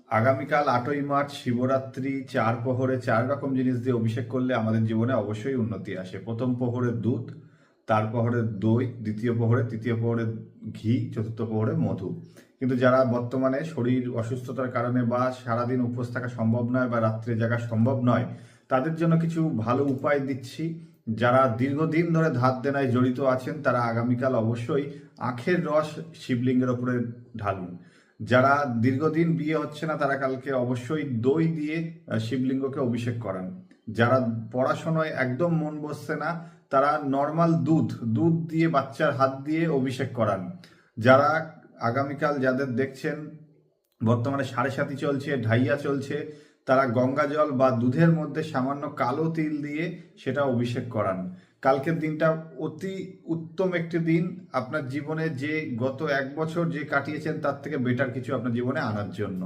আগামীকাল 8ই মার্চ শিবরাত্রি, 4 প্রহরে 4 রকম জিনিস দিয়ে অভিষেক করলে আমাদের জীবনে অবশ্যই উন্নতি আসে। প্রথম প্রহরে দুধ, তার প্রহরে দই, দ্বিতীয় প্রহরে, তৃতীয় প্রহরে ঘি, চতুর্থ প্রহরে মধু। কিন্তু যারা বর্তমানে শরীর অসুস্থতার কারণে বা সারাদিন উপোস থাকা সম্ভব নয় বা রাত্রে জাগা সম্ভব নয়, তাদের জন্য কিছু ভালো উপায় দিচ্ছি। যারা দীর্ঘদিন ধরে ধার দেনায় জড়িত আছেন তারা আগামীকাল অবশ্যই আখের রস শিবলিঙ্গের ওপরে ঢালুন। যারা দীর্ঘদিন বিয়ে হচ্ছে না তারা কালকে অবশ্যই দই দিয়ে শিবলিঙ্গকে অভিষেক করান। যারা পড়াশোনায় একদম মন বসছে না তারা নর্মাল দুধ দুধ দিয়ে বাচ্চার হাত দিয়ে অভিষেক করান। যারা আগামীকাল যাদের দেখছেন বর্তমানে সাড়ে সাতি চলছে, ঢাইয়া চলছে, তারা গঙ্গা জল বা দুধের মধ্যে সামান্য কালো তিল দিয়ে সেটা অভিষেক করান। কালকের দিনটা অতি উত্তম একটি দিন আপনার জীবনে, যে গত 1 বছর যে কাটিয়েছেন তার থেকে বেটার কিছু আপনার জীবনে আনার জন্য।